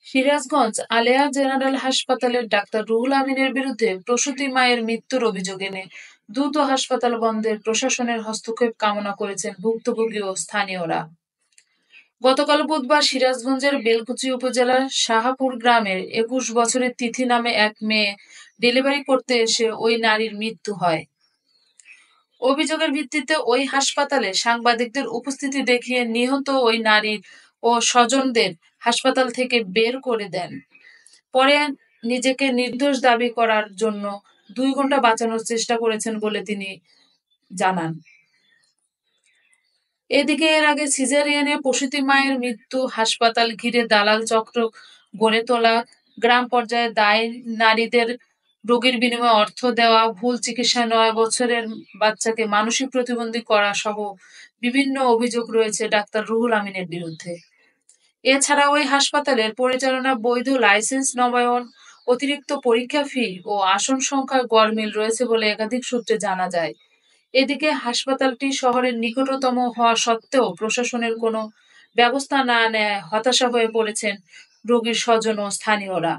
সিরাজগঞ্জ আলেয়া general হাসপাতালের doctor Ruhul আমিনের বিরুদ্ধে প্রসূতি মায়ের মৃত্যুর অভিযোগ এনে দ্রুত হাসপাতাল বন্ধের প্রশাসনের হস্তক্ষেপ কামনা করেছেন ভুক্তভোগী ও স্থানীয়রা। গতকাল বুধবার সিরাজগঞ্জের বেলকুচি উপজেলার শাহাপুর গ্রামের ২১ বছরের তিথি নামে এক মেয়ে ডেলিভারি করতে এসে ওই নারীর মৃত্যু হয়। অভিযোগের ভিত্তিতে ওই হাসপাতালে সাংবাদিকদের উপস্থিতি দেখিয়ে নিহত ওই নারী ও স্বজনদের হাসপাতাল থেকে বের করে দেন। পরে নিজেকে নির্দোষ দাবি করার জন্য ২ ঘন্টা বাঁচানোর চেষ্টা করেছেন বলে তিনি জানান। এদিকে এর আগে সিজারিয়ানে প্রসূতি মায়ের মৃত্যু, হাসপাতাল ঘিরে দালাল চক্র গড়ে তোলা, গ্রাম পর্যায়ে দায় নারীদের রোগীর বিনিময়ে অর্থ দেওয়া, ভুল চিকিৎসায় ৯ বছরের বাচ্চাকে মানসিক প্রতিবন্ধী করা সহ বিভিন্ন অভিযোগ রয়েছে ডাক্তার রুহুল আমিনের বিরুদ্ধে। এছাড়া ওই হাসপাতালের পরিচালনা বৈধ লাইসেন্স নবায়ন, অতিরিক্ত পরীক্ষা ফি ও আসন সংখ্যার গরমিল রয়েছে বলে একাধিক সূত্রে জানা যায়। এদিকে হাসপাতালটি শহরের নিকটতম হওয়া সত্ত্বেও প্রশাসনের কোনো ব্যবস্থা না নেয়ায় হতাশা হয়ে পড়েছেন রোগীর স্বজন ও স্থানীয়রা।